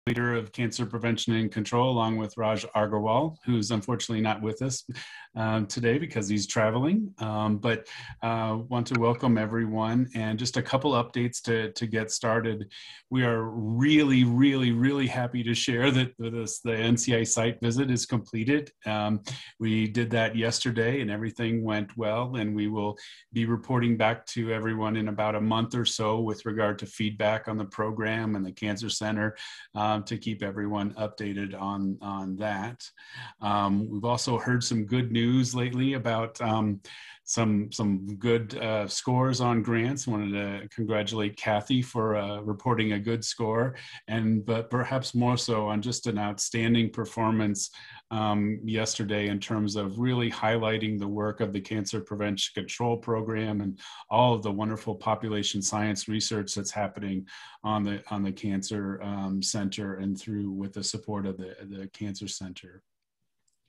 Leader of Cancer Prevention and Control, along with Raj Agarwal, who's unfortunately not with us today because he's traveling. But want to welcome everyone, and just a couple updates to get started. We are really happy to share that the NCI site visit is completed. We did that yesterday and everything went well, and we will be reporting back to everyone in about a month or so with regard to feedback on the program and the Cancer Center, to keep everyone updated on that. We've also heard some good news lately about some good scores on grants. Wanted to congratulate Kathy for reporting a good score, but perhaps more so on just an outstanding performance yesterday in terms of really highlighting the work of the Cancer Prevention Control Program and all of the wonderful population science research that's happening on the Cancer Center and through with the support of the Cancer Center.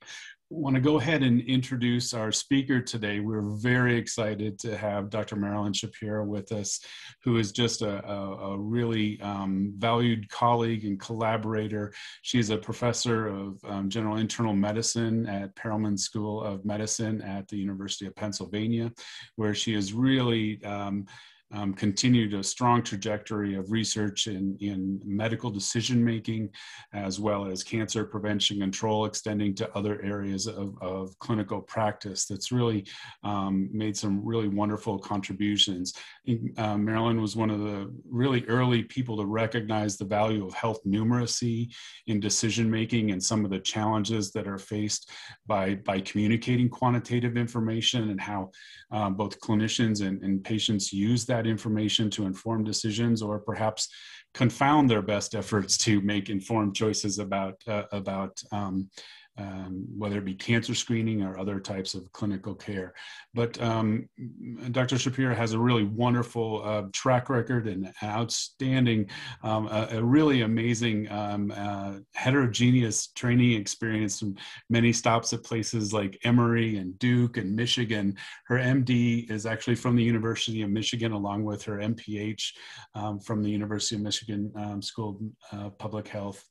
I want to go ahead and introduce our speaker today. We're very excited to have Dr. Marilyn Schapira with us, who is just a really valued colleague and collaborator. She's a professor of general internal medicine at Perelman School of Medicine at the University of Pennsylvania, where she has really continued a strong trajectory of research in medical decision-making, as well as cancer prevention control, extending to other areas of clinical practice. That's really made some really wonderful contributions. Marilyn was one of the really early people to recognize the value of health numeracy in decision-making and some of the challenges that are faced by communicating quantitative information, and how both clinicians and patients use that information to inform decisions, or perhaps confound their best efforts to make informed choices about whether it be cancer screening or other types of clinical care. But Dr. Schapira has a really wonderful track record and outstanding, a really amazing heterogeneous training experience from many stops at places like Emory and Duke and Michigan. Her MD is actually from the University of Michigan, along with her MPH from the University of Michigan School of Public Health.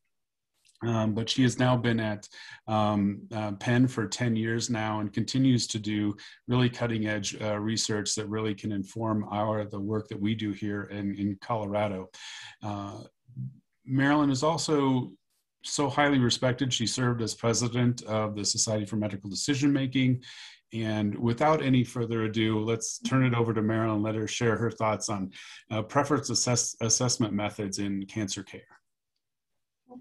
But she has now been at Penn for 10 years now, and continues to do really cutting edge research that really can inform the work that we do here in Colorado. Marilyn is also so highly respected. She served as president of the Society for Medical Decision Making. And without any further ado, let's turn it over to Marilyn and let her share her thoughts on preference assessment methods in cancer care.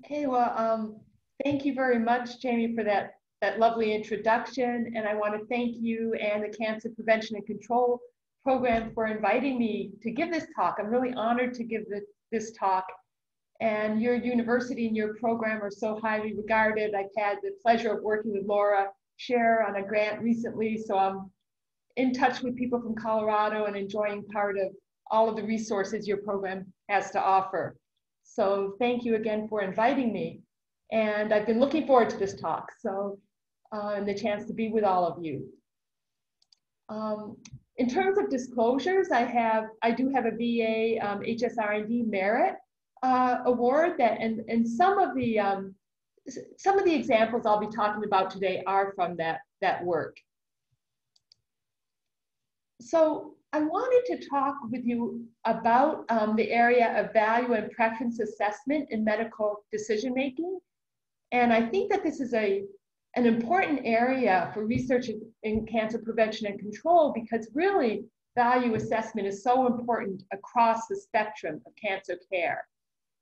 Okay, well, thank you very much, Jamie, for that lovely introduction. And I want to thank you and the Cancer Prevention and Control Program for inviting me to give this talk. I'm really honored to give this talk. And your university and your program are so highly regarded. I've had the pleasure of working with Laura Scher on a grant recently, so I'm in touch with people from Colorado and enjoying part of all of the resources your program has to offer. So thank you again for inviting me. And I've been looking forward to this talk, and the chance to be with all of you. In terms of disclosures, I do have a VA HSR&D Merit Award and some of the examples I'll be talking about today are from that work. So I wanted to talk with you about the area of value and preference assessment in medical decision-making. And I think that this is an important area for research in cancer prevention and control, because really value assessment is so important across the spectrum of cancer care.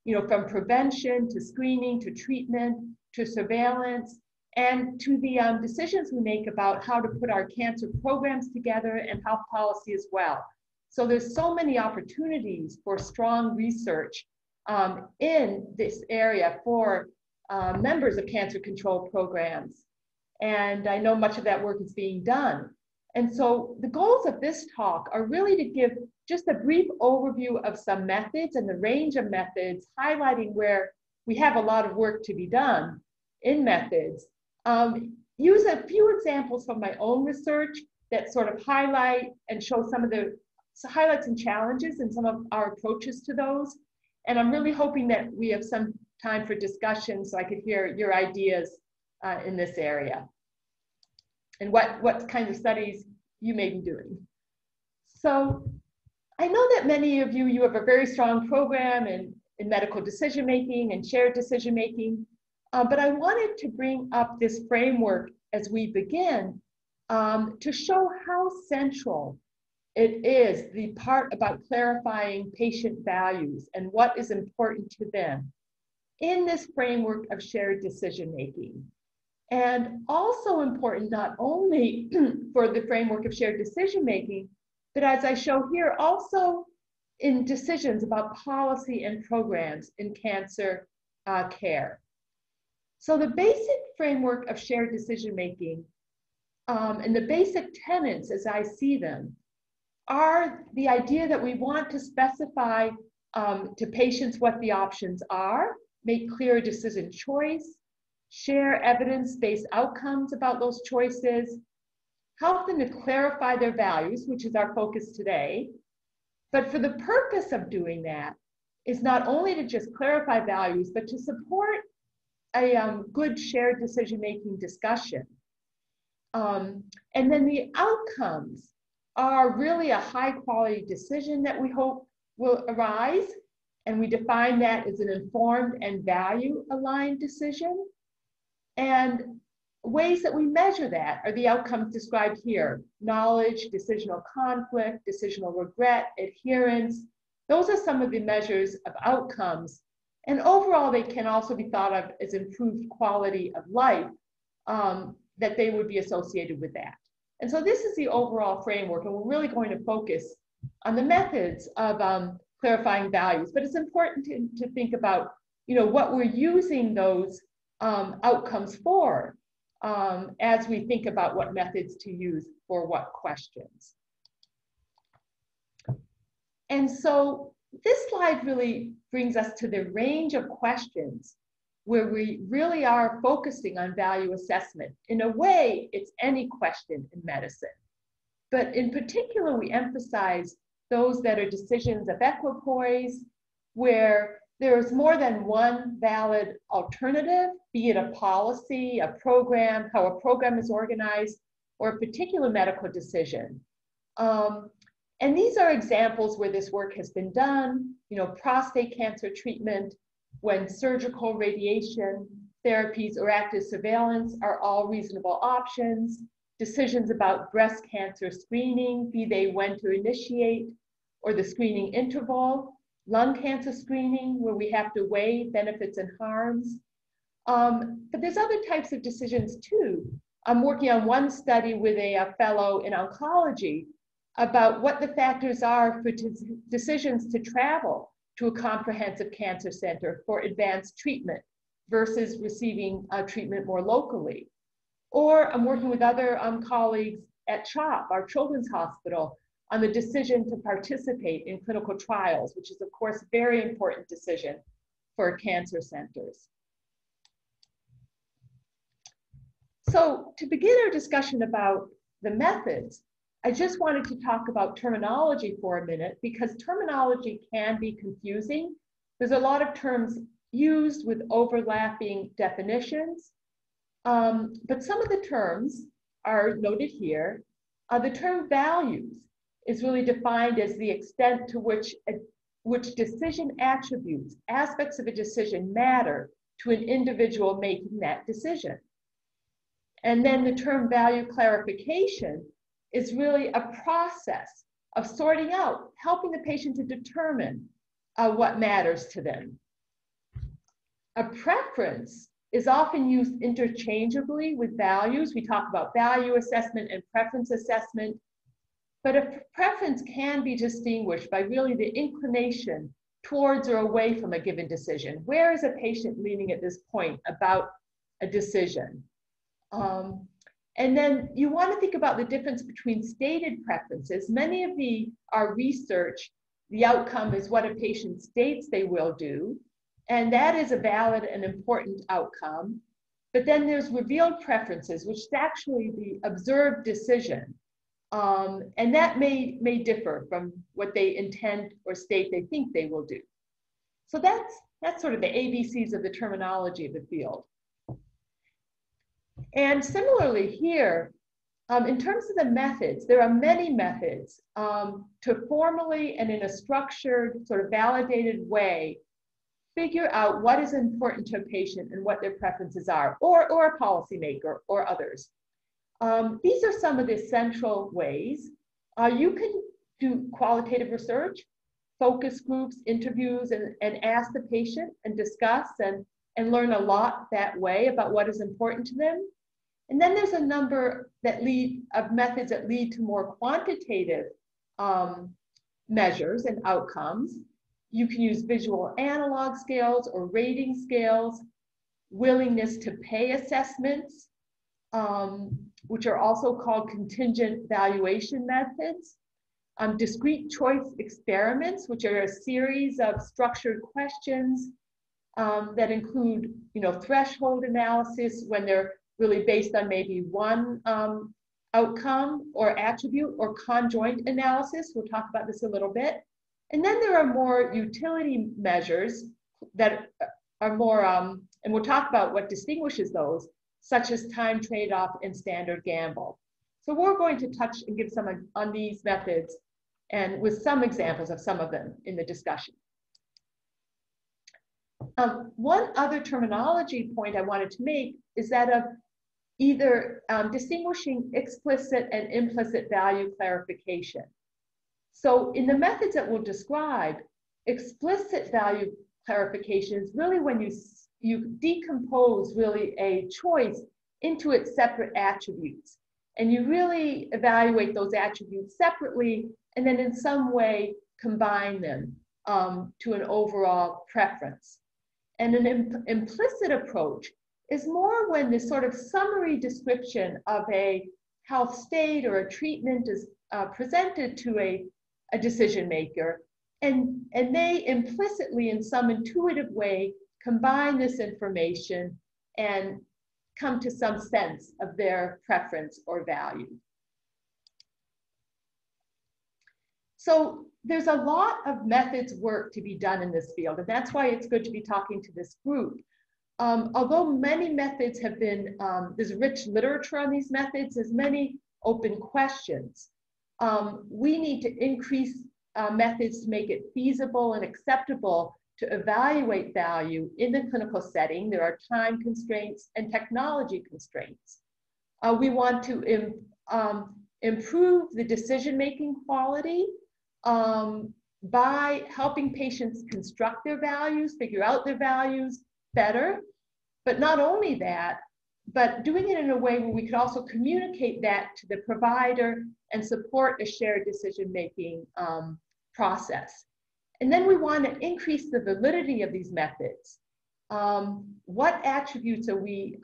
You know, from prevention to screening to treatment to surveillance, and to the decisions we make about how to put our cancer programs together and health policy as well. So there's so many opportunities for strong research in this area for members of cancer control programs. And I know much of that work is being done. And so the goals of this talk are really to give just a brief overview of some methods and the range of methods, highlighting where we have a lot of work to be done in methods. Use a few examples from my own research that sort of highlight and show some of the highlights and challenges and some of our approaches to those. And I'm really hoping that we have some time for discussion so I could hear your ideas in this area and what kinds of studies you may be doing. So I know that many of you have a very strong program in medical decision-making and shared decision-making, but I wanted to bring up this framework as we begin to show how central it is, the part about clarifying patient values and what is important to them in this framework of shared decision-making. And also important not only for the framework of shared decision-making, but as I show here, also in decisions about policy and programs in cancer care. So the basic framework of shared decision-making and the basic tenets as I see them are the idea that we want to specify to patients what the options are, make clear decision choice, share evidence-based outcomes about those choices, help them to clarify their values, which is our focus today. But for the purpose of doing that is not only to just clarify values, but to support a good shared decision-making discussion. And then the outcomes are really a high-quality decision that we hope will arise. And we define that as an informed and value-aligned decision. And ways that we measure that are the outcomes described here: knowledge, decisional conflict, decisional regret, adherence. Those are some of the measures of outcomes. And overall, they can also be thought of as improved quality of life that they would be associated with that. And so this is the overall framework, and we're really going to focus on the methods of clarifying values. But it's important to think about, what we're using those outcomes for as we think about what methods to use for what questions. And so this slide really brings us to the range of questions where we really are focusing on value assessment. In a way, it's any question in medicine. But in particular, we emphasize those that are decisions of equipoise, where there's more than one valid alternative, be it a policy, a program, how a program is organized, or a particular medical decision. And these are examples where this work has been done, prostate cancer treatment, when surgical radiation therapies or active surveillance are all reasonable options, decisions about breast cancer screening, be they when to initiate or the screening interval, lung cancer screening, where we have to weigh benefits and harms. But there's other types of decisions too. I'm working on one study with a fellow in oncology about what the factors are for decisions to travel to a comprehensive cancer center for advanced treatment versus receiving treatment more locally. Or I'm working with other colleagues at CHERP, our children's hospital, on the decision to participate in clinical trials, which is of course a very important decision for cancer centers. So to begin our discussion about the methods, I just wanted to talk about terminology for a minute, because terminology can be confusing. There's a lot of terms used with overlapping definitions, but some of the terms are noted here. The term values is really defined as the extent to which decision attributes, aspects of a decision matter to an individual making that decision. And then the term value clarification is really a process of sorting out, helping the patient to determine what matters to them. A preference is often used interchangeably with values. We talk about value assessment and preference assessment, but a preference can be distinguished by really the inclination towards or away from a given decision. Where is a patient leaning at this point about a decision? And then you want to think about the difference between stated preferences. Many of our research, the outcome is what a patient states they will do, and that is a valid and important outcome. But then there's revealed preferences, which is actually the observed decision. And that may differ from what they intend or state they think they will do. So that's That's sort of the ABCs of the terminology of the field. And similarly here, in terms of the methods, there are many methods to formally and in a structured, sort of validated way, figure out what is important to a patient and what their preferences are, or a policymaker or others. These are some of the central ways. You can do qualitative research, focus groups, interviews, and ask the patient and discuss and learn a lot that way about what is important to them. And then there's a number of methods that lead to more quantitative measures and outcomes. You can use visual analog scales or rating scales, willingness to pay assessments, which are also called contingent valuation methods, discrete choice experiments, which are a series of structured questions that include, threshold analysis when they're really based on maybe one outcome or attribute, or conjoint analysis. We'll talk about this a little bit. And then there are more utility measures that are more, and we'll talk about what distinguishes those, such as time trade-off and standard gamble. So we're going to touch and give some on these methods and with some examples of some of them in the discussion. One other terminology point I wanted to make is that of either distinguishing explicit and implicit value clarification. So in the methods that we'll describe, explicit value clarification is really when you decompose really a choice into its separate attributes. And you really evaluate those attributes separately and then in some way combine them to an overall preference. And an implicit approach is more when this sort of summary description of a health state or a treatment is presented to a decision maker, and they implicitly, in some intuitive way, combine this information and come to some sense of their preference or value. So there's a lot of methods work to be done in this field, and that's why it's good to be talking to this group. Although many methods have been, there's rich literature on these methods, there's many open questions. We need to increase methods to make it feasible and acceptable to evaluate value in the clinical setting. There are time constraints and technology constraints. We want to improve the decision-making quality by helping patients construct their values, figure out their values better. But not only that, but doing it in a way where we could also communicate that to the provider and support a shared decision-making process. And then we want to increase the validity of these methods. What attributes are we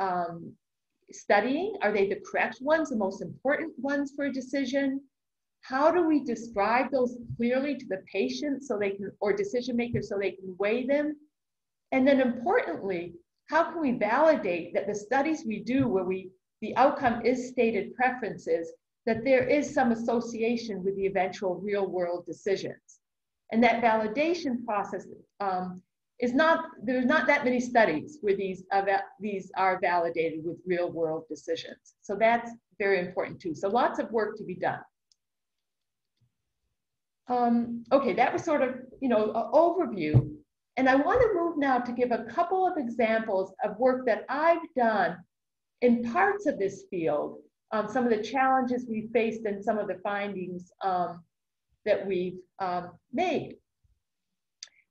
studying? Are they the correct ones, the most important ones for a decision? How do we describe those clearly to the patient so they can, or decision makers so they can weigh them? And then importantly, how can we validate that the studies we do where the outcome is stated preferences, that there is some association with the eventual real world decisions? And that validation process there's not that many studies where these are validated with real world decisions. So that's very important too. So lots of work to be done. Okay, that was sort of, an overview. And I want to move now to give a couple of examples of work that I've done in parts of this field, some of the challenges we faced and some of the findings that we've made.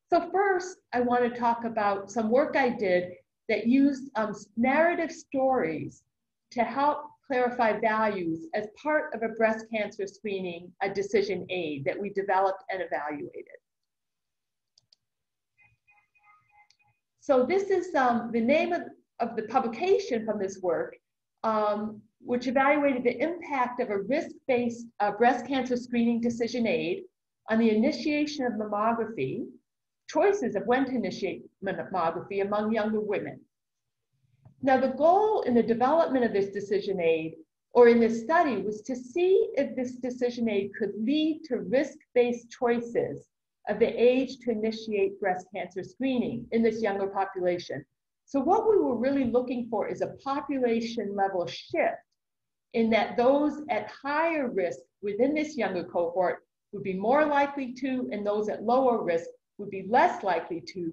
So first, I want to talk about some work I did that used narrative stories to help clarify values as part of a breast cancer screening, a decision aid that we developed and evaluated. So this is the name of the publication from this work, which evaluated the impact of a risk-based breast cancer screening decision aid on the initiation of mammography, choices of when to initiate mammography among younger women. Now, the goal in the development of this decision aid, or in this study, was to see if this decision aid could lead to risk-based choices of the age to initiate breast cancer screening in this younger population. So what we were really looking for is a population level shift in that those at higher risk within this younger cohort would be more likely to, and those at lower risk would be less likely to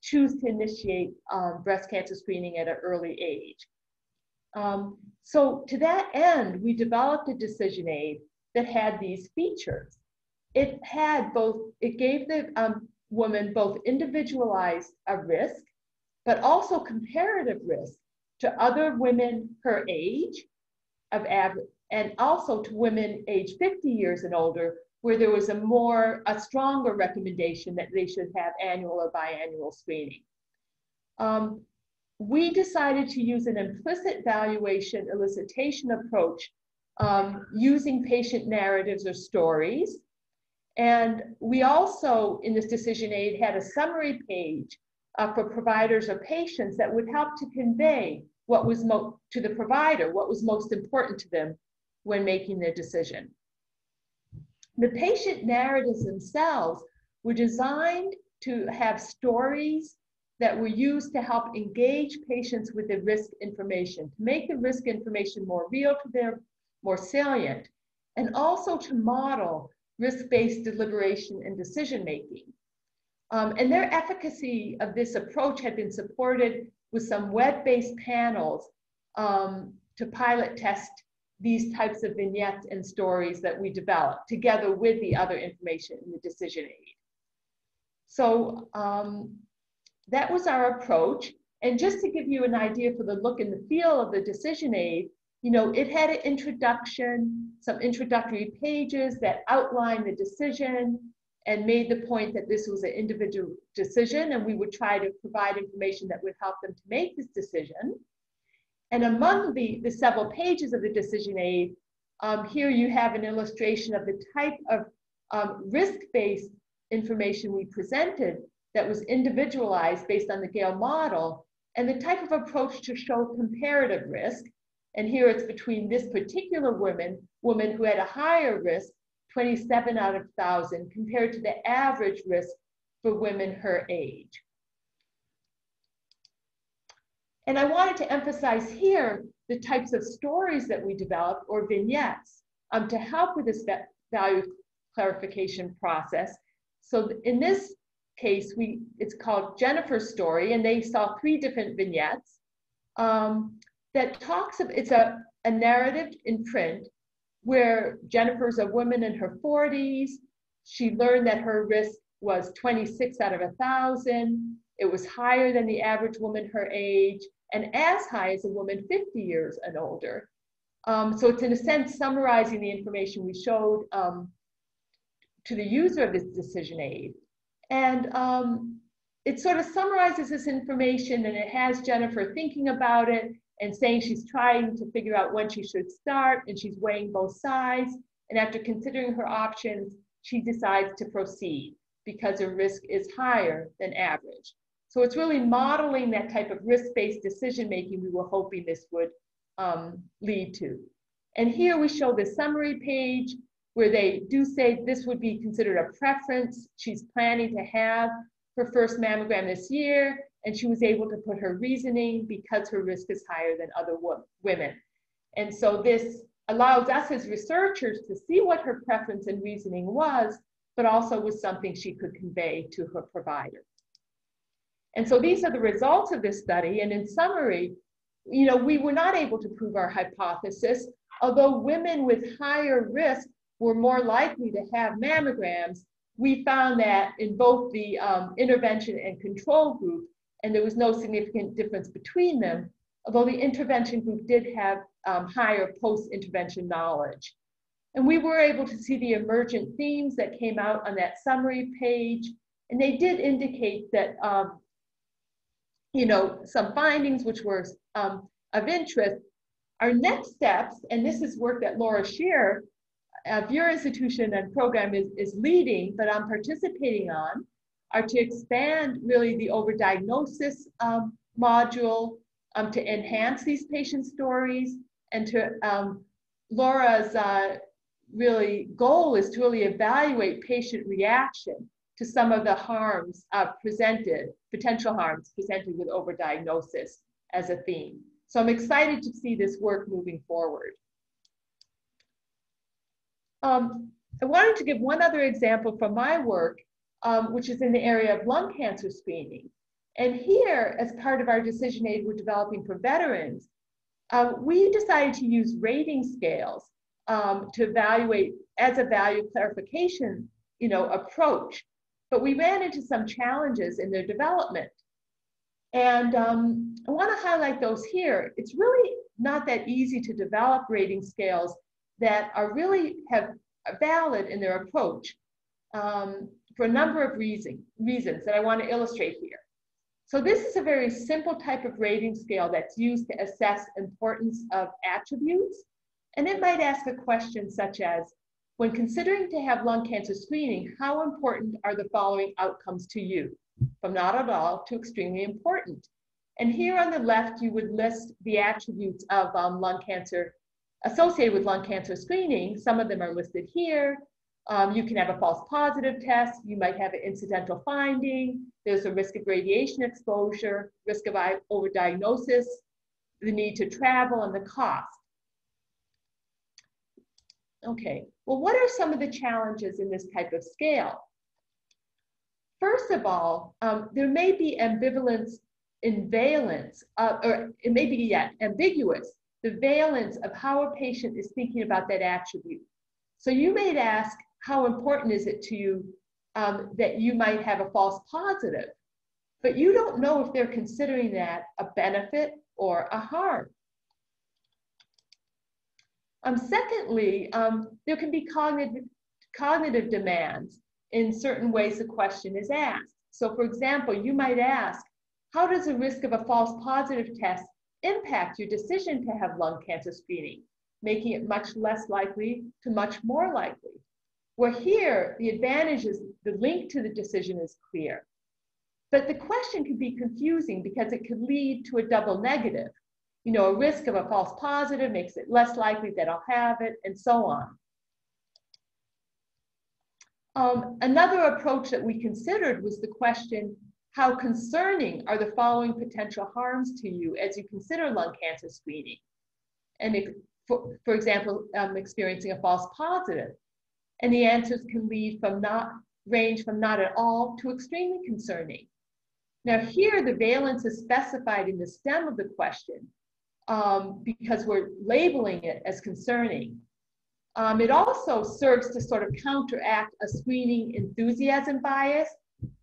choose to initiate breast cancer screening at an early age. So to that end, we developed a decision aid that had these features. It gave the woman both individualized risk, but also comparative risk to other women her age of average, and also to women age 50 years and older, where there was a stronger recommendation that they should have annual or biannual screening. We decided to use an implicit valuation elicitation approach using patient narratives or stories. And we also, in this decision aid, had a summary page for providers or patients that would help to convey what was to the provider, what was most important to them when making their decision. The patient narratives themselves were designed to have stories that were used to help engage patients with the risk information, to make the risk information more real to them, more salient, and also to model risk-based deliberation and decision-making. And their efficacy of this approach had been supported with some web-based panels to pilot test these types of vignettes and stories that we developed together with the other information in the decision aid. So that was our approach. And just to give you an idea for the look and the feel of the decision aid, you know, it had an introduction, some introductory pages that outlined the decision and made the point that this was an individual decision, and we would try to provide information that would help them to make this decision. And among the several pages of the decision aid, here you have an illustration of the type of risk-based information we presented that was individualized based on the Gale model, and the type of approach to show comparative risk. And here it's between this particular woman who had a higher risk, 27 out of 1,000, compared to the average risk for women her age. And I wanted to emphasize here the types of stories that we developed, or vignettes, to help with this value clarification process. So in this case, it's called Jennifer's Story, and they saw 3 different vignettes that talks of, it's a narrative in print where Jennifer's a woman in her 40s. She learned that her risk was 26 out of 1,000. It was higher than the average woman her age, and as high as a woman 50 years and older. So it's in a sense summarizing the information we showed to the user of this decision aid. And it sort of summarizes this information, and it has Jennifer thinking about it and saying she's trying to figure out when she should start, and she's weighing both sides. And after considering her options, she decides to proceed because her risk is higher than average. So it's really modeling that type of risk-based decision-making we were hoping this would lead to. And here we show the summary page where they do say this would be considered a preference. She's planning to have her first mammogram this year, and she was able to put her reasoning because her risk is higher than other women. And so this allows us as researchers to see what her preference and reasoning was, but also was something she could convey to her provider. And so these are the results of this study. And in summary, you know, we were not able to prove our hypothesis. Although women with higher risk were more likely to have mammograms, we found that in both the intervention and control group, and there was no significant difference between them, although the intervention group did have higher post-intervention knowledge. And we were able to see the emergent themes that came out on that summary page, and they did indicate that you know, some findings which were of interest. Our next steps, and this is work that Laura Scheer of your institution and program is leading, but I'm participating on, are to expand really the overdiagnosis module to enhance these patient stories, and to Laura's really goal is to really evaluate patient reaction to some of the harms presented, potential harms presented with overdiagnosis as a theme. So I'm excited to see this work moving forward. I wanted to give one other example from my work, which is in the area of lung cancer screening. And here, as part of our decision aid we're developing for veterans, we decided to use rating scales to evaluate as a value clarification, approach. But we ran into some challenges in their development. And I want to highlight those here. It's really not that easy to develop rating scales that are really valid in their approach for a number of reasons that I want to illustrate here. So this is a very simple type of rating scale that's used to assess importance of attributes. And it might ask a question such as, when considering to have lung cancer screening, how important are the following outcomes to you? From not at all to extremely important. And here on the left, you would list the attributes of lung cancer associated with lung cancer screening. Some of them are listed here. You can have a false positive test. You might have an incidental finding. There's a risk of radiation exposure, risk of overdiagnosis, the need to travel, and the cost. Okay, well, what are some of the challenges in this type of scale? First of all, there may be ambivalence in valence, or it may be ambiguous, the valence of how a patient is thinking about that attribute. So you may ask, how important is it to you that you might have a false positive? But you don't know if they're considering that a benefit or a harm. Secondly, there can be cognitive demands in certain ways the question is asked. So for example, you might ask, how does the risk of a false positive test impact your decision to have lung cancer screening, making it much less likely to much more likely? Where here, the advantage is the link to the decision is clear. But the question can be confusing because it could lead to a double negative. A risk of a false positive makes it less likely that I'll have it, and so on. Another approach that we considered was the question, how concerning are the following potential harms to you as you consider lung cancer screening? And for example, experiencing a false positive. And the answers can range from not at all to extremely concerning. Now here, the valence is specified in the stem of the question because we're labeling it as concerning. It also serves to sort of counteract a screening enthusiasm bias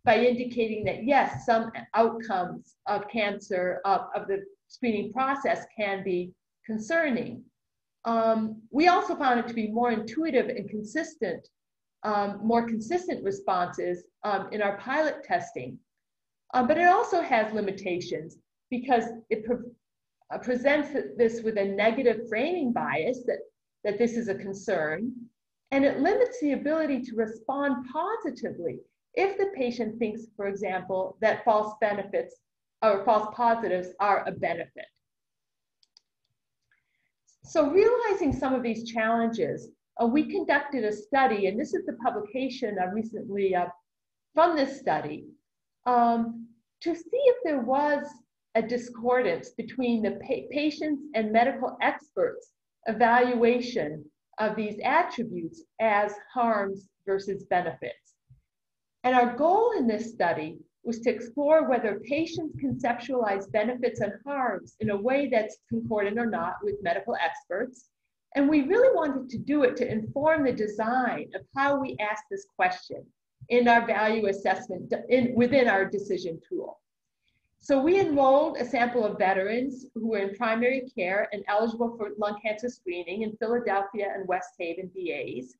by indicating that yes, some outcomes of cancer, of the screening process can be concerning. We also found it to be more intuitive and consistent, more consistent responses in our pilot testing. But it also has limitations because it presents this with a negative framing bias that this is a concern, and it limits the ability to respond positively if the patient thinks, for example, that false benefits or false positives are a benefit. So realizing some of these challenges, we conducted a study, and this is the publication recently from this study, to see if there was a discordance between the patients and medical experts' evaluation of these attributes as harms versus benefits. And our goal in this study was to explore whether patients conceptualize benefits and harms in a way that's concordant or not with medical experts. And we really wanted to do it to inform the design of how we ask this question in our value assessment within our decision tool. So we enrolled a sample of veterans who were in primary care and eligible for lung cancer screening in Philadelphia and West Haven VAs.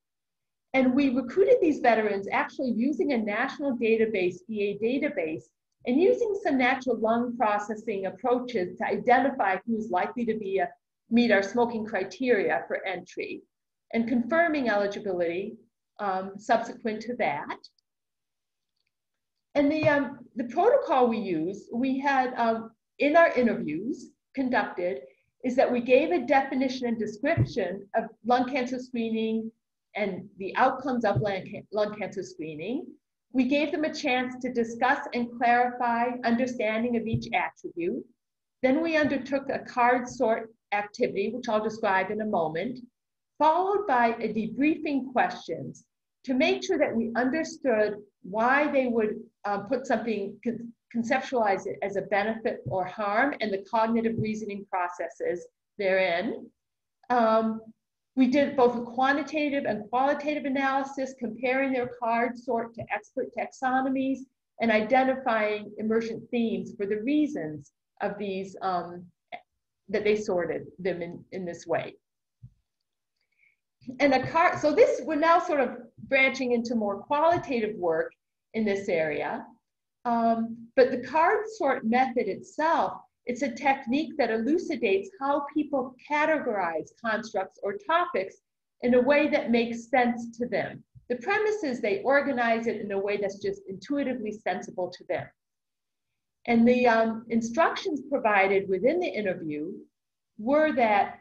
And we recruited these veterans actually using a national database, VA database, and using some natural lung processing approaches to identify who's likely to meet our smoking criteria for entry, and confirming eligibility subsequent to that. And the protocol we had in our interviews conducted is that we gave a definition and description of lung cancer screening and the outcomes of lung cancer screening. We gave them a chance to discuss and clarify understanding of each attribute. Then we undertook a card sort activity, which I'll describe in a moment, followed by a debriefing questions to make sure that we understood why they would put something, conceptualize it as a benefit or harm, and the cognitive reasoning processes therein. We did both a quantitative and qualitative analysis, comparing their card sort to expert taxonomies and identifying emergent themes for the reasons of these, that they sorted them in this way. And so this, we're now sort of branching into more qualitative work in this area. But the card sort method itself, it's a technique that elucidates how people categorize constructs or topics in a way that makes sense to them. The premise is they organize it in a way that's just intuitively sensible to them. And the instructions provided within the interview were that,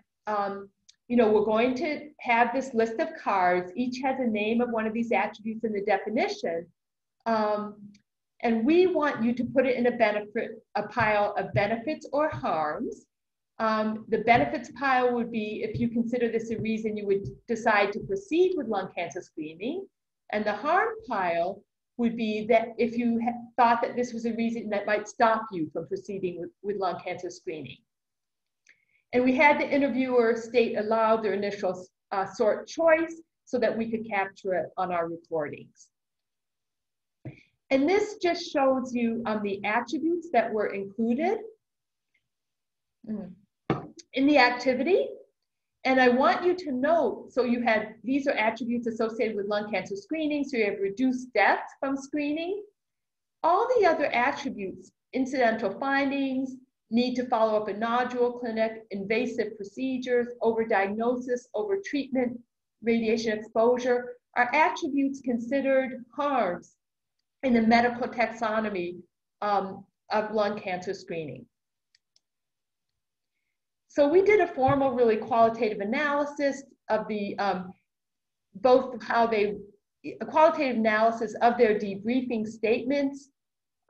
you know, we're going to have this list of cards. Each has a name of one of these attributes in the definition. And we want you to put it in a pile of benefits or harms. The benefits pile would be if you consider this a reason you would decide to proceed with lung cancer screening. And the harm pile would be that if you thought that this was a reason that might stop you from proceeding with lung cancer screening. And we had the interviewer state aloud their initial sort choice so that we could capture it on our recordings. And this just shows you the attributes that were included in the activity. And I want you to note, so you had, these are attributes associated with lung cancer screening, so you have reduced death from screening. All the other attributes, incidental findings, need to follow up a nodule clinic, invasive procedures, overdiagnosis, overtreatment, radiation exposure, are attributes considered harms in the medical taxonomy of lung cancer screening. So we did a formal, really qualitative analysis of the, a qualitative analysis of their debriefing statements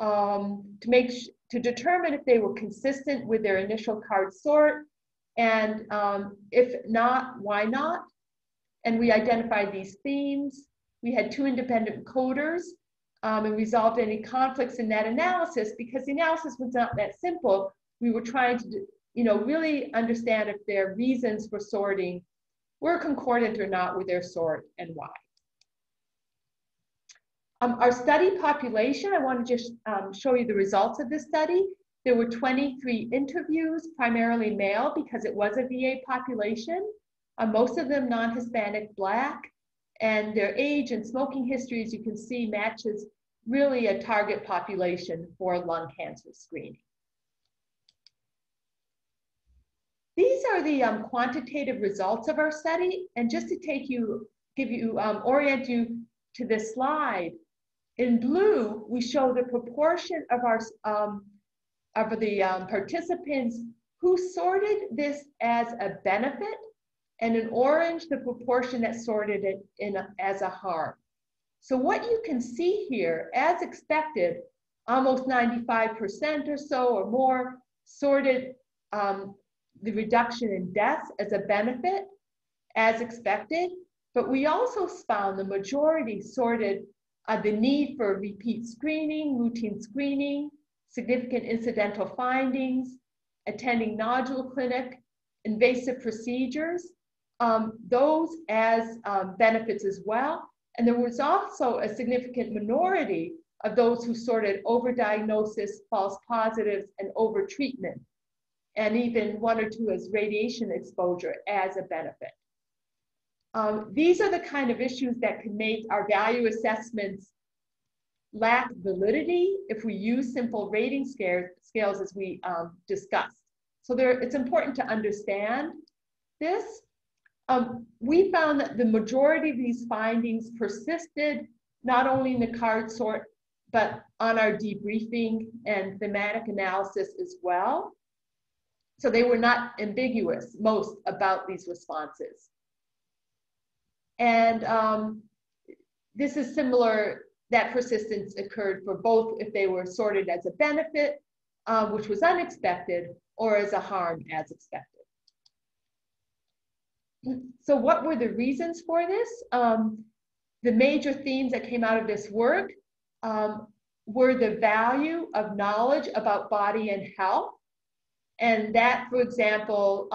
to determine if they were consistent with their initial card sort, and if not, why not? And we identified these themes. We had 2 independent coders and resolved any conflicts in that analysis, because the analysis was not that simple. We were trying to, you know, really understand if their reasons for sorting were concordant or not with their sort and why. Our study population, I want to just show you the results of this study. There were 23 interviews, primarily male because it was a VA population, most of them non-Hispanic Black, and their age and smoking history, as you can see, matches really a target population for lung cancer screening. These are the quantitative results of our study, and just to orient you to this slide, in blue, we show the proportion of the participants who sorted this as a benefit, and in orange, the proportion that sorted it as a harm. So what you can see here, as expected, almost 95% or so or more sorted the reduction in deaths as a benefit, as expected, but we also found the majority sorted the need for repeat screening, routine screening, significant incidental findings, attending nodule clinic, invasive procedures, those as benefits as well. And there was also a significant minority of those who sorted overdiagnosis, false positives, and overtreatment, and even 1 or 2 as radiation exposure as a benefit. These are the kind of issues that can make our value assessments lack validity if we use simple rating scales as we discussed. So it's important to understand this. We found that the majority of these findings persisted not only in the card sort, but on our debriefing and thematic analysis as well. So they were not ambiguous, most, about these responses. And this is similar, that persistence occurred for both if they were sorted as a benefit, which was unexpected, or as a harm as expected. So what were the reasons for this? The major themes that came out of this work were the value of knowledge about body and health. And that, for example,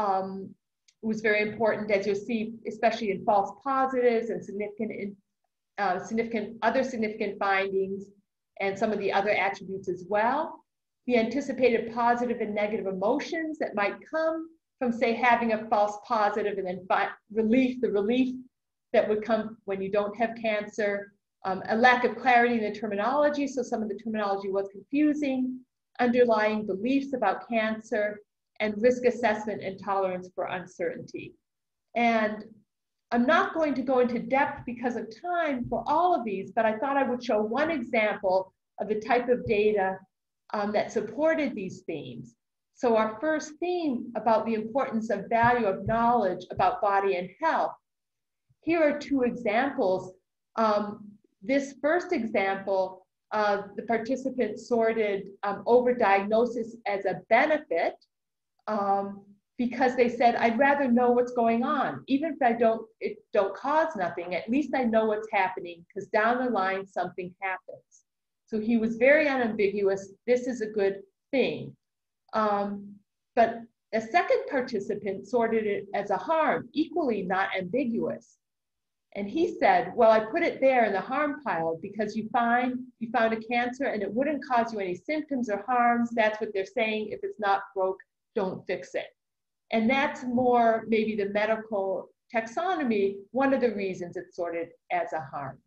was very important, as you'll see, especially in false positives and significant findings, and some of the other attributes as well. The anticipated positive and negative emotions that might come from, say, having a false positive, and then the relief that would come when you don't have cancer. A lack of clarity in the terminology, so some of the terminology was confusing, underlying beliefs about cancer, and risk assessment and tolerance for uncertainty. And I'm not going to go into depth because of time for all of these, but I thought I would show one example of the type of data that supported these themes. So our first theme about the importance of value of knowledge about body and health. Here are two examples. This first example, the participants sorted overdiagnosis as a benefit because they said, I'd rather know what's going on. Even if it don't cause nothing, at least I know what's happening, because down the line, something happens. So he was very unambiguous. This is a good thing. But a second participant sorted it as a harm, equally not ambiguous. And he said, well, I put it there in the harm pile because you found a cancer and it wouldn't cause you any symptoms or harms. That's what they're saying. If it's not broke, don't fix it. And that's more maybe the medical taxonomy, one of the reasons it's sorted as a harm.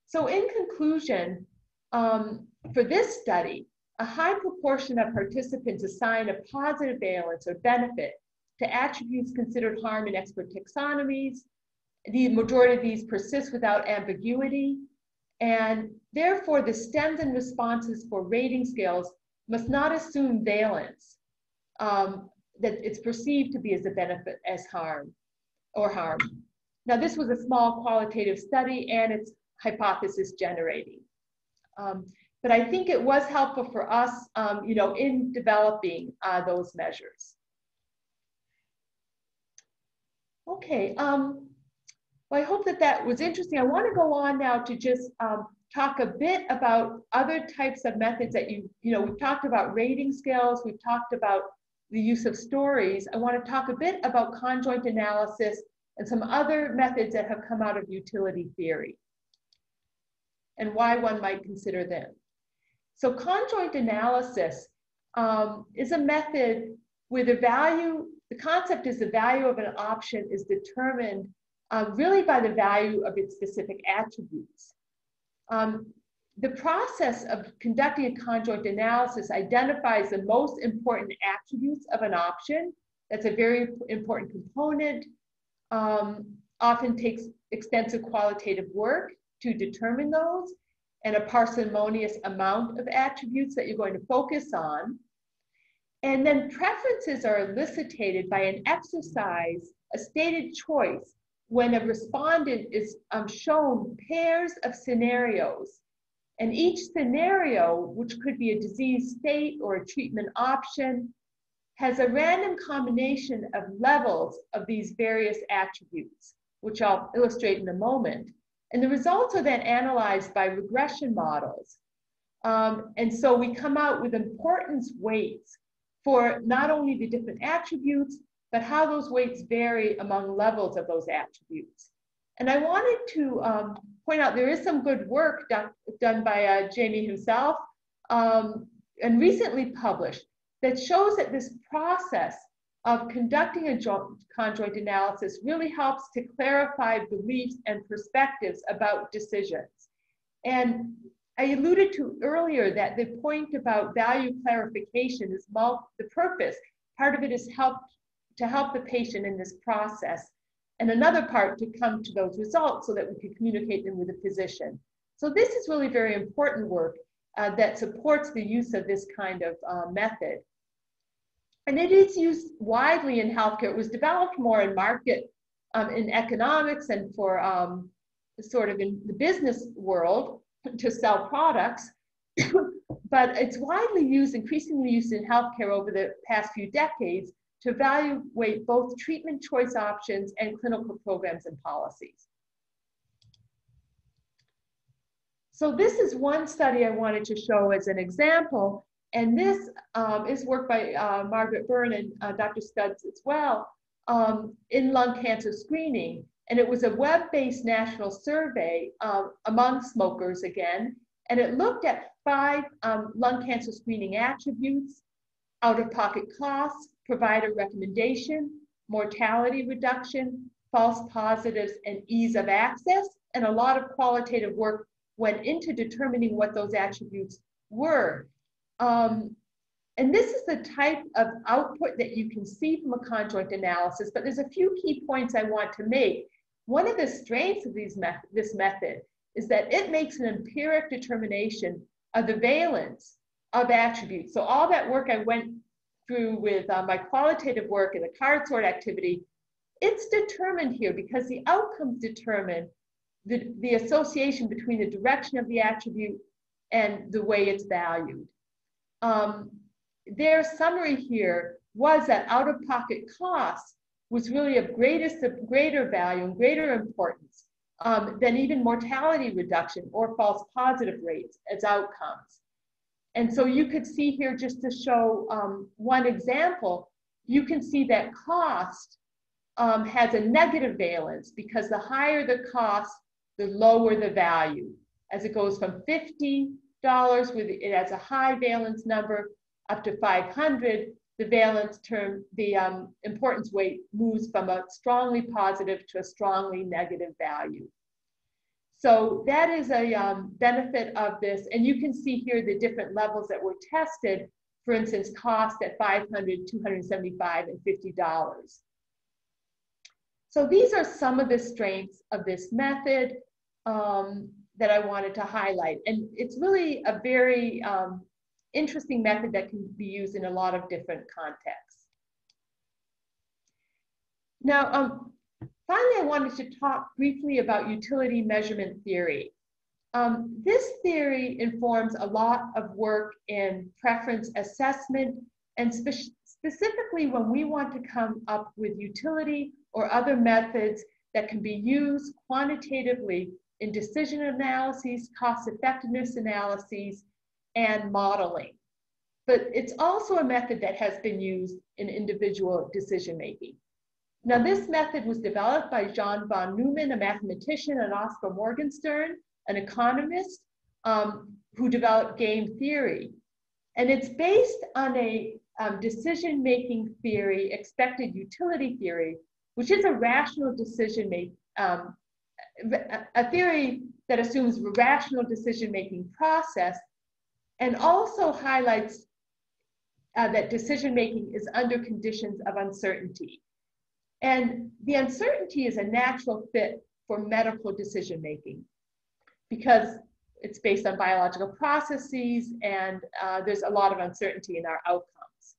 So in conclusion, for this study, a high proportion of participants assigned a positive valence or benefit to attributes considered harm in expert taxonomies. The majority of these persist without ambiguity, and therefore the stems and responses for rating scales must not assume valence, that it's perceived to be as a benefit as harm or harm. Now this was a small qualitative study and it's hypothesis generating. But I think it was helpful for us, in developing those measures. Okay, well, I hope that was interesting. I want to go on now to just talk a bit about other types of methods that we've talked about rating scales, we've talked about the use of stories. I want to talk a bit about conjoint analysis and some other methods that have come out of utility theory and why one might consider them. So conjoint analysis is a method where the concept is the value of an option is determined really by the value of its specific attributes. The process of conducting a conjoint analysis identifies the most important attributes of an option. That's a very important component, often takes extensive qualitative work to determine those, and a parsimonious amount of attributes that you're going to focus on. And then preferences are elicited by an exercise, a stated choice, when a respondent is shown pairs of scenarios. And each scenario, which could be a disease state or a treatment option, has a random combination of levels of these various attributes, which I'll illustrate in a moment. And the results are then analyzed by regression models. And so we come out with importance weights for not only the different attributes, but how those weights vary among levels of those attributes. And I wanted to point out there is some good work done by Jamie himself and recently published that shows that this process of conducting a conjoint analysis really helps to clarify beliefs and perspectives about decisions. And I alluded to earlier that the point about value clarification is the purpose. Part of it is to help the patient in this process, and another part to come to those results so that we can communicate them with the physician. So this is really very important work that supports the use of this kind of method. And it is used widely in healthcare. It was developed more in market, in economics and for sort of in the business world to sell products, but it's widely used, increasingly used in healthcare over the past few decades to evaluate both treatment choice options and clinical programs and policies. So this is one study I wanted to show as an example, and this is work by Margaret Byrne and Dr. Studs as well in lung cancer screening. And it was a web-based national survey among smokers again, and it looked at 5 lung cancer screening attributes: out-of-pocket costs, provider recommendation, mortality reduction, false positives, and ease of access. And a lot of qualitative work went into determining what those attributes were. And this is the type of output that you can see from a conjoint analysis, but there's a few key points I want to make. One of the strengths of this method is that it makes an empiric determination of the valence of attributes. So all that work I went through with my qualitative work and the card sort activity, it's determined here because the outcomes determine the association between the direction of the attribute and the way it's valued. Their summary here was that out-of-pocket costs was really of greater value and greater importance than even mortality reduction or false positive rates as outcomes. And so you could see here, just to show one example, you can see that cost has a negative valence because the higher the cost, the lower the value. As it goes from $50, with it has a high valence number, up to 500, the valence term, the importance weight moves from a strongly positive to a strongly negative value. So that is a benefit of this. And you can see here the different levels that were tested. For instance, cost at $500, $275, and $50. So these are some of the strengths of this method that I wanted to highlight. And it's really a very interesting method that can be used in a lot of different contexts. Now, finally, I wanted to talk briefly about utility measurement theory. This theory informs a lot of work in preference assessment, and specifically when we want to come up with utility or other methods that can be used quantitatively in decision analyses, cost effectiveness analyses, and modeling. But it's also a method that has been used in individual decision making. Now, this method was developed by John von Neumann, a mathematician, and Oscar Morgenstern, an economist, who developed game theory. And it's based on a decision-making theory, expected utility theory, which is a rational decision-making, a theory that assumes a rational decision-making process, and also highlights that decision-making is under conditions of uncertainty. And the uncertainty is a natural fit for medical decision-making because it's based on biological processes, and there's a lot of uncertainty in our outcomes.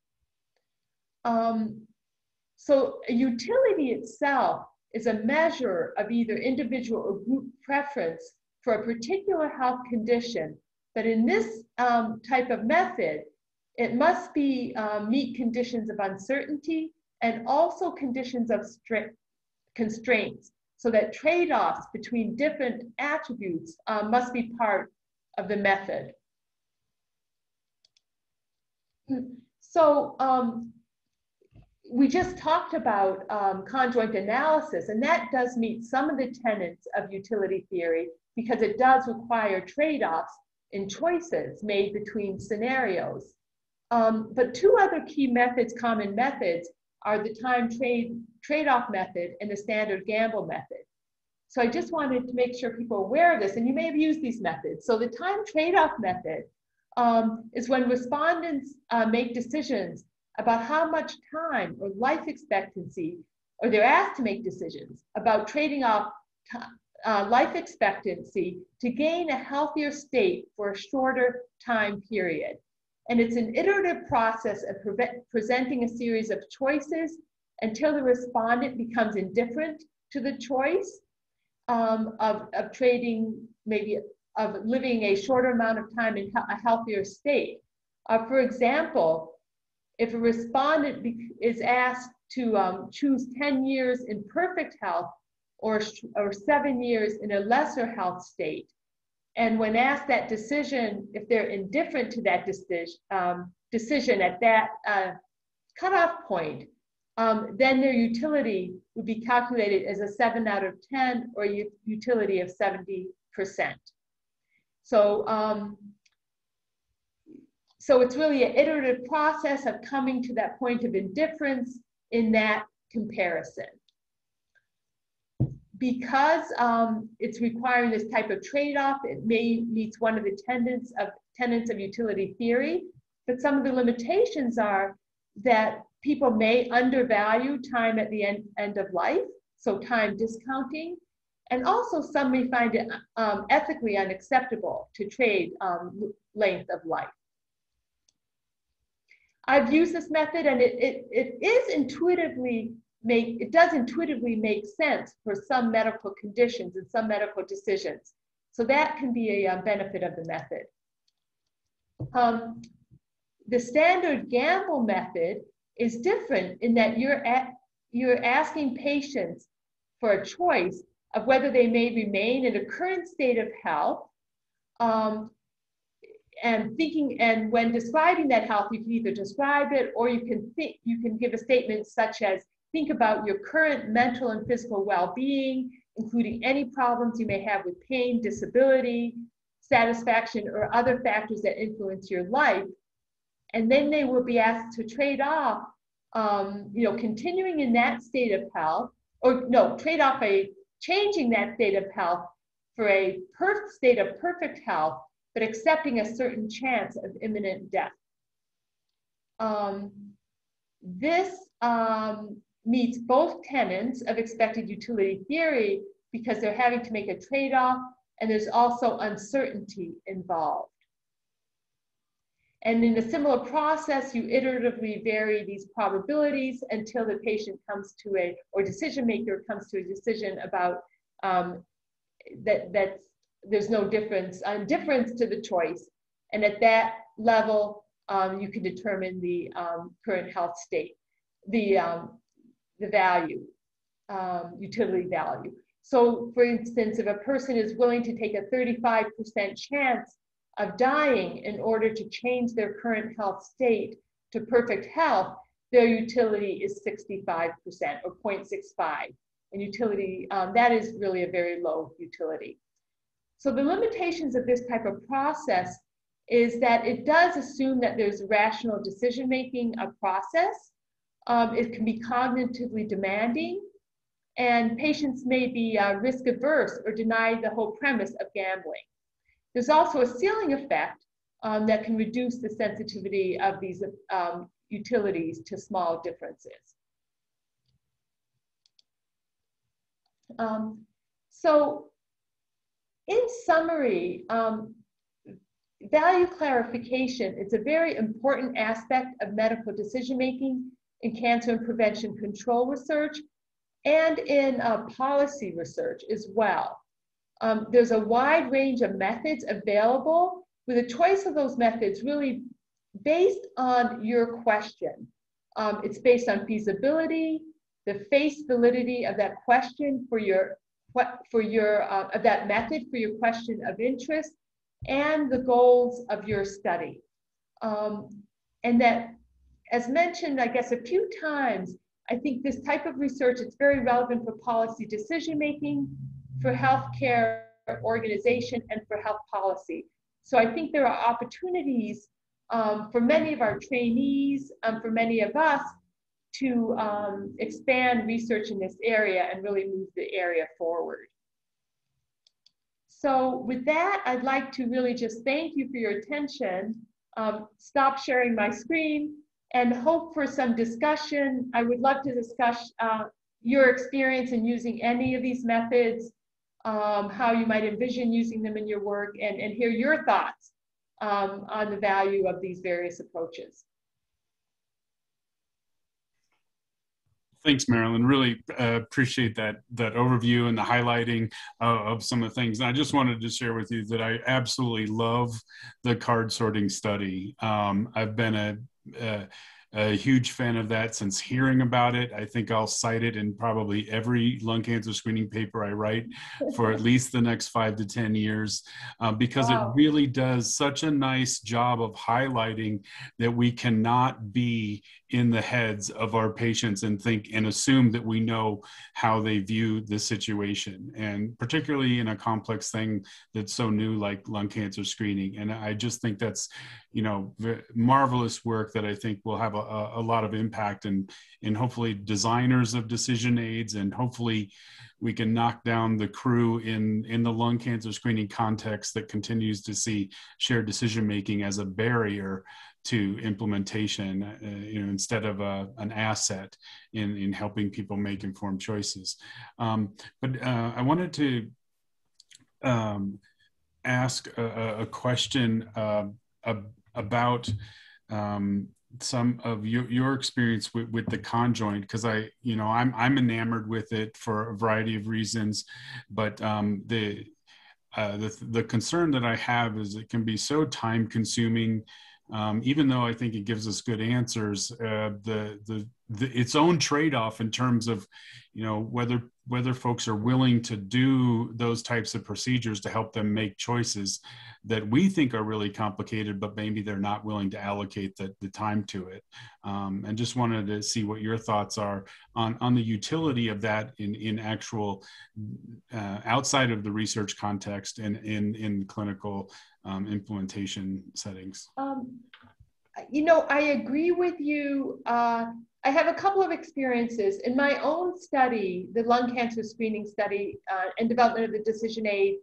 So utility itself is a measure of either individual or group preference for a particular health condition. But in this type of method, it must be meet conditions of uncertainty and also conditions of strict constraints, so that trade-offs between different attributes must be part of the method. So we just talked about conjoint analysis, and that does meet some of the tenets of utility theory because it does require trade-offs in choices made between scenarios. But two other key methods, common methods, are the time trade-off method and the standard gamble method. So I just wanted to make sure people are aware of this, and you may have used these methods. So the time trade-off method is when respondents make decisions about how much time or life expectancy, or they're asked to make decisions about trading off life expectancy to gain a healthier state for a shorter time period. And it's an iterative process of presenting a series of choices until the respondent becomes indifferent to the choice. of trading, maybe of living a shorter amount of time in a healthier state. For example, if a respondent is asked to choose 10 years in perfect health or 7 years in a lesser health state, and when asked that decision, if they're indifferent to that decision at that cutoff point, then their utility would be calculated as a 7 out of 10 or utility of 70%. So it's really an iterative process of coming to that point of indifference in that comparison. Because it's requiring this type of trade-off, it meets one of the tenets of utility theory, but some of the limitations are that people may undervalue time at the end of life, so time discounting, and also some may find it ethically unacceptable to trade length of life. I've used this method, and it does intuitively make sense for some medical conditions and some medical decisions. So that can be a benefit of the method. The standard gamble method is different in that you're asking patients for a choice of whether they may remain in a current state of health, and when describing that health, you can either describe it or you can give a statement such as, think about your current mental and physical well-being, including any problems you may have with pain, disability, satisfaction, or other factors that influence your life. And then they will be asked to trade off, continuing in that state of health, or no, trade off changing that state of health for a state of perfect health, but accepting a certain chance of imminent death. This meets both tenets of expected utility theory because they're having to make a trade-off, and there's also uncertainty involved. And in a similar process, you iteratively vary these probabilities until the patient comes to or decision maker comes to a decision about that there's no difference to the choice. And at that level, you can determine the current health state, the value, utility value. So for instance, if a person is willing to take a 35% chance of dying in order to change their current health state to perfect health, their utility is 65% or 0.65. And utility, that is really a very low utility. So the limitations of this type of process is that it does assume that there's rational decision-making process. It can be cognitively demanding, and patients may be risk averse or deny the whole premise of gambling. There's also a ceiling effect that can reduce the sensitivity of these utilities to small differences. So in summary, value clarification is a very important aspect of medical decision-making in cancer and prevention control research and in policy research as well. There's a wide range of methods available with a choice of those methods really based on your question. It's based on feasibility, the face validity of that question of that method for your question of interest, and the goals of your study. And that, as mentioned, I guess a few times, I think this type of research is very relevant for policy decision-making, for healthcare organization, and for health policy. So I think there are opportunities for many of our trainees, for many of us, to expand research in this area and really move the area forward. So with that, I'd like to really just thank you for your attention, stop sharing my screen, and hope for some discussion. I would love to discuss your experience in using any of these methods, how you might envision using them in your work, and hear your thoughts on the value of these various approaches. Thanks, Marilyn. Really appreciate that overview and the highlighting of some of the things. And I just wanted to share with you that I absolutely love the card sorting study. I've been a huge fan of that since hearing about it. I think I'll cite it in probably every lung cancer screening paper I write for at least the next 5 to 10 years, because it really does such a nice job of highlighting that we cannot be in the heads of our patients and think and assume that we know how they view the situation, and particularly in a complex thing that's so new like lung cancer screening. And I just think that's, you know, marvelous work that I think will have a lot of impact in hopefully designers of decision aids, and hopefully we can knock down the crew in the lung cancer screening context that continues to see shared decision making as a barrier to implementation, you know, instead of an asset in helping people make informed choices. But I wanted to ask a question about some of your experience with the conjoint, because I'm enamored with it for a variety of reasons, but the concern that I have is it can be so time consuming. Even though I think it gives us good answers, its own trade-off in terms of, you know, whether folks are willing to do those types of procedures to help them make choices that we think are really complicated, but maybe they're not willing to allocate the time to it. And just wanted to see what your thoughts are on the utility of that in actual outside of the research context and in clinical implementation settings. You know, I agree with you. I have a couple of experiences. In my own study, the lung cancer screening study and development of the decision aid,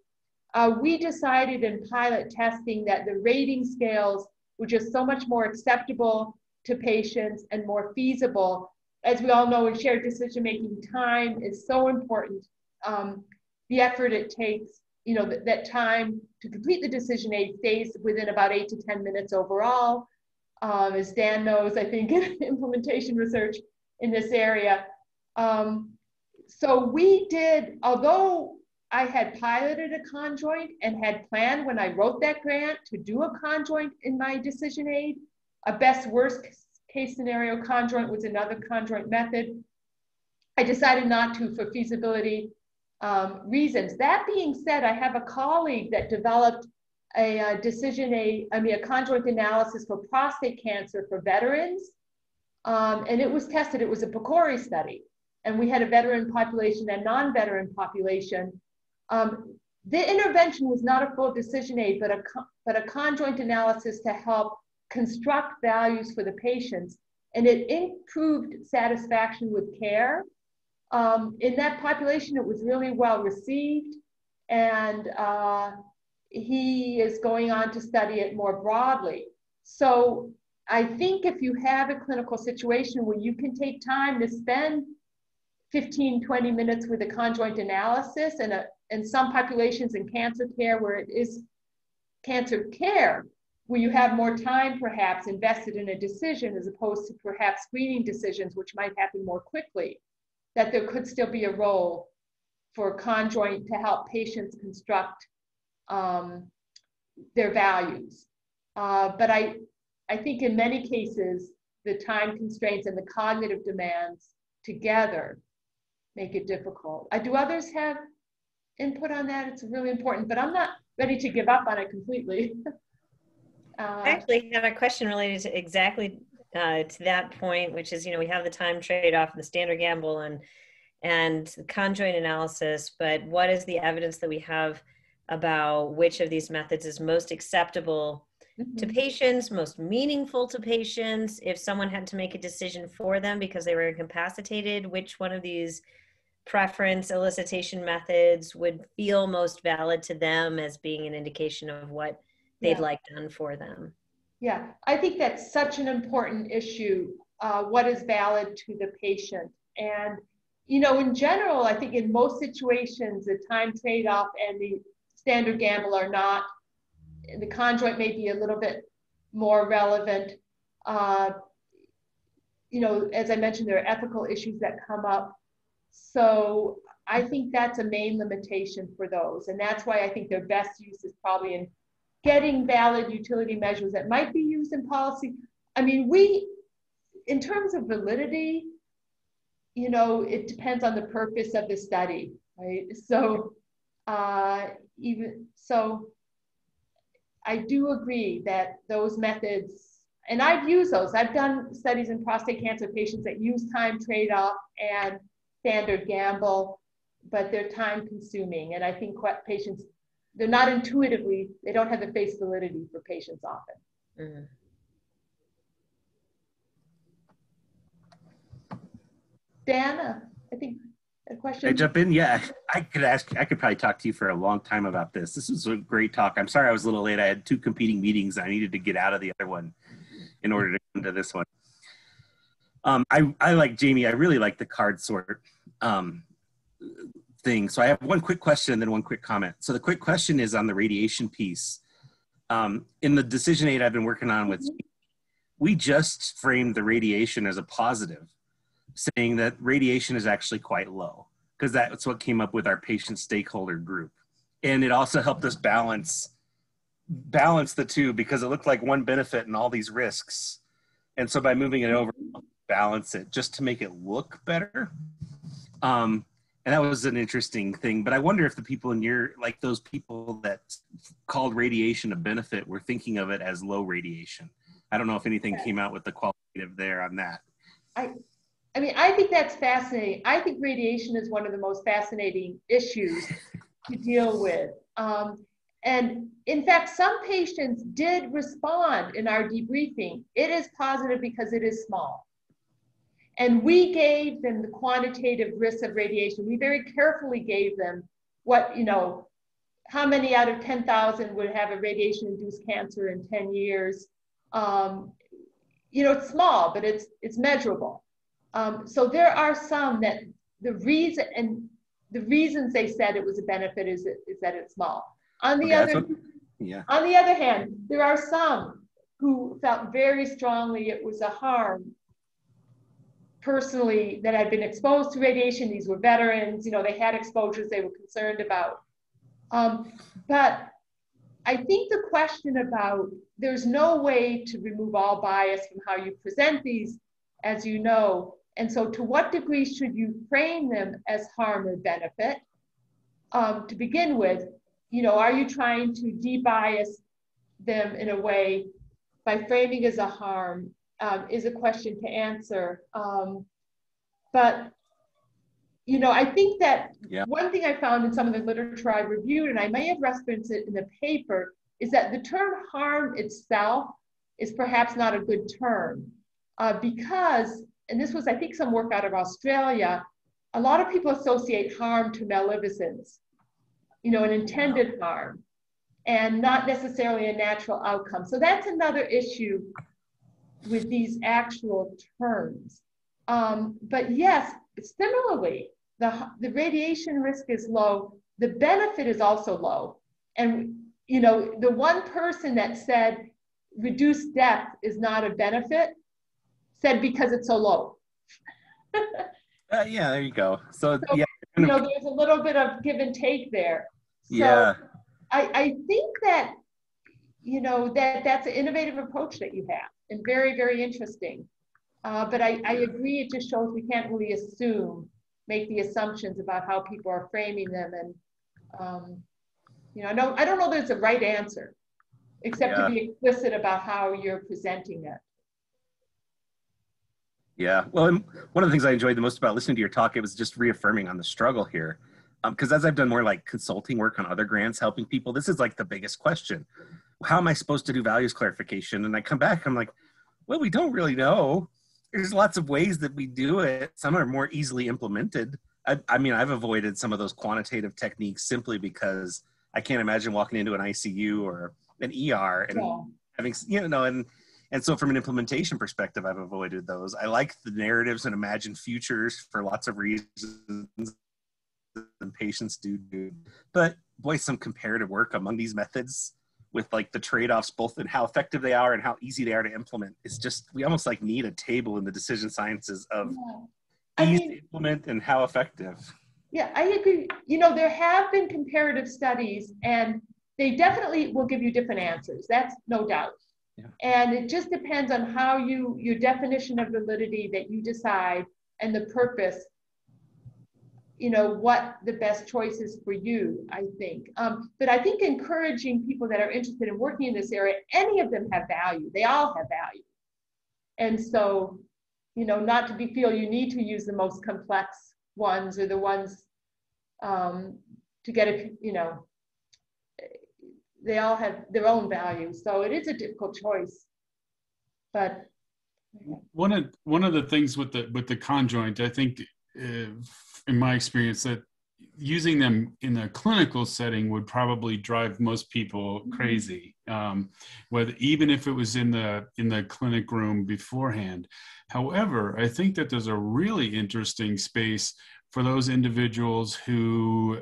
we decided in pilot testing that the rating scales were just so much more acceptable to patients and more feasible. As we all know, in shared decision-making, time is so important. The effort it takes, you know, that time to complete the decision aid stays within about 8 to 10 minutes overall. As Dan knows, I think, in implementation research in this area. So we did, although I had piloted a conjoint and had planned when I wrote that grant to do a conjoint in my decision aid, a best worst case scenario conjoint was another conjoint method. I decided not to for feasibility reasons. That being said, I have a colleague that developed a conjoint analysis for prostate cancer for veterans. And it was tested, it was a PCORI study. And we had a veteran population and non-veteran population. The intervention was not a full decision aid, but a conjoint analysis to help construct values for the patients. And it improved satisfaction with care. In that population, it was really well received. And he is going on to study it more broadly. So I think if you have a clinical situation where you can take time to spend 15, 20 minutes with a conjoint analysis, and in some populations in cancer care where it is cancer care, where you have more time perhaps invested in a decision as opposed to perhaps screening decisions, which might happen more quickly, that there could still be a role for conjoint to help patients construct their values. But I think in many cases, the time constraints and the cognitive demands together make it difficult. Do others have input on that? It's really important, but I'm not ready to give up on it completely. I actually have a question related to exactly to that point, which is, you know, we have the time trade-off, the standard gamble and conjoint analysis, but what is the evidence that we have about which of these methods is most acceptable to patients, most meaningful to patients? If someone had to make a decision for them because they were incapacitated, which one of these preference elicitation methods would feel most valid to them as being an indication of what they'd like done for them? Yeah, I think that's such an important issue, what is valid to the patient. And, you know, in general, I think in most situations, the time trade-off and the standard gamble are not, the conjoint may be a little bit more relevant. as I mentioned, there are ethical issues that come up. So I think that's a main limitation for those. And that's why I think their best use is probably in getting valid utility measures that might be used in policy. I mean, in terms of validity, it depends on the purpose of the study, right? So I do agree that those methods, and I've used those. I've done studies in prostate cancer patients that use time trade-off and standard gamble, but they're time consuming. And I think patients, they're not intuitively, they don't have the face validity for patients often. Mm-hmm. Dan, I think a question. I jump in? Yeah, I could probably talk to you for a long time about this. This was a great talk. I'm sorry I was a little late. I had 2 competing meetings. I needed to get out of the other one in order to come to this one. I like Jamie. I really like the card sort thing. So I have one quick question and then one quick comment. So the quick question is on the radiation piece. In the decision aid I've been working on with, we just framed the radiation as a positive, saying that radiation is actually quite low, because that's what came up with our patient stakeholder group. And it also helped us balance the two, because it looked like one benefit and all these risks. And so by moving it over, balance it just to make it look better. And that was an interesting thing. But I wonder if the people in those people that called radiation a benefit were thinking of it as low radiation. I don't know if anything came out with the qualitative there on that. I mean, I think that's fascinating. I think radiation is one of the most fascinating issues to deal with. And in fact, some patients did respond in our debriefing. It is positive because it is small. And we gave them the quantitative risks of radiation. We very carefully gave them how many out of 10,000 would have a radiation-induced cancer in 10 years. It's small, but it's measurable. So there are some that the reasons they said it was a benefit is that it's small. On the other hand, there are some who felt very strongly it was a harm. Personally, that had been exposed to radiation. These were veterans, they had exposures they were concerned about. But I think the question about, there's no way to remove all bias from how you present these, as you know. And so to what degree should you frame them as harm or benefit? To begin with, are you trying to de-bias them in a way by framing as a harm? Is a question to answer. But, I think that one thing I found in some of the literature I reviewed, and I may have referenced it in the paper, is that the term harm itself is perhaps not a good term because, and this was, I think, some work out of Australia, a lot of people associate harm to maleficence, an intended harm, and not necessarily a natural outcome. So that's another issue with these actual terms. But yes, similarly, the radiation risk is low, the benefit is also low. And the one person that said reduced death is not a benefit said because it's so low. Yeah, there you go. So yeah, there's a little bit of give and take there. So yeah. I think that, that's an innovative approach that you have and very, very interesting. But I agree, it just shows we can't really make the assumptions about how people are framing them. And, I don't know there's a right answer, except to be explicit about how you're presenting it. Yeah, well, and one of the things I enjoyed the most about listening to your talk, it was just reaffirming on the struggle here. Because as I've done more like consulting work on other grants, helping people, this is like the biggest question. How am I supposed to do values clarification? And I come back, I'm like, well, we don't really know. There's lots of ways that we do it. Some are more easily implemented. I mean, I've avoided some of those quantitative techniques simply because I can't imagine walking into an ICU or an ER and having, and so from an implementation perspective, I've avoided those. I like the narratives and imagine futures for lots of reasons, and patients do. But boy, some comparative work among these methods with like the trade-offs, both in how effective they are and how easy they are to implement. It's just, we almost like need a table in the decision sciences of ease to implement and how effective. Yeah, I agree. You know, there have been comparative studies and they definitely will give you different answers. That's no doubt. Yeah. And it just depends on how your definition of validity that you decide and the purpose, you know, what the best choice is for you, I think. But I think encouraging people that are interested in working in this area, any of them have value. They all have value. And so, you know, not to feel you need to use the most complex ones or the ones to get it, you know, they all have their own value. So it is a difficult choice. But one of the things with the conjoint, I think, in my experience, that using them in a clinical setting would probably drive most people crazy, whether even if it was in the clinic room beforehand. However, I think that there's a really interesting space for those individuals who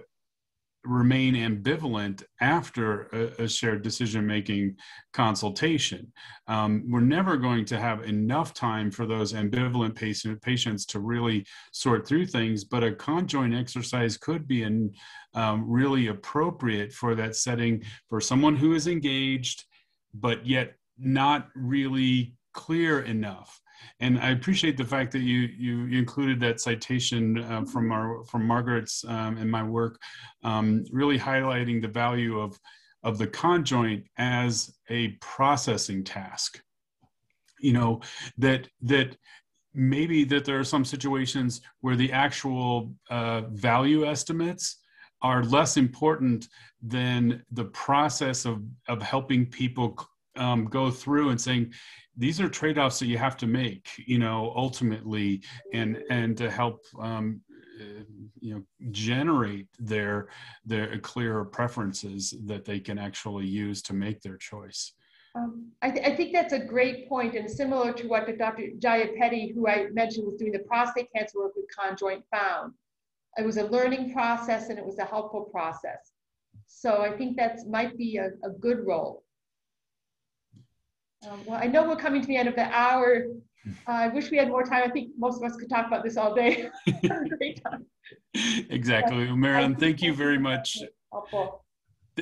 remain ambivalent after a shared decision-making consultation. We're never going to have enough time for those ambivalent patients to really sort through things, but a conjoint exercise could be really appropriate for that setting for someone who is engaged, but yet not really clear enough. And I appreciate the fact that you included that citation from Margaret's in my work, really highlighting the value of the conjoint as a processing task. You know, that maybe that there are some situations where the actual value estimates are less important than the process of helping people go through and saying, these are trade-offs that you have to make, you know, ultimately, and to help, you know, generate their clearer preferences that they can actually use to make their choice. I think that's a great point, and similar to what Dr. Jaya Petty, who I mentioned was doing the prostate cancer work with Conjoint, found. It was a learning process and it was a helpful process. So I think that might be a good role. Well, I know we're coming to the end of the hour. I wish we had more time. I think most of us could talk about this all day. Great time. Exactly. Well, Marilyn, thank you very much. Helpful.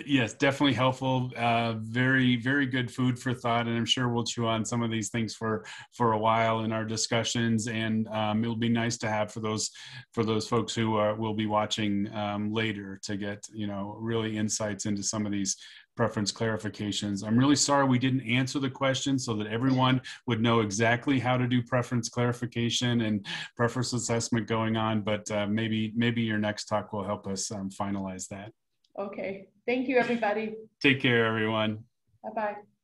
Yes, definitely helpful. Very, very good food for thought, and I'm sure we'll chew on some of these things for a while in our discussions. And it'll be nice to have for those folks who will be watching later to get, you know, really insights into some of these preference clarifications. I'm really sorry we didn't answer the question so that everyone would know exactly how to do preference clarification and preference assessment going on, but maybe your next talk will help us finalize that. Okay. Thank you, everybody. Take care, everyone. Bye-bye.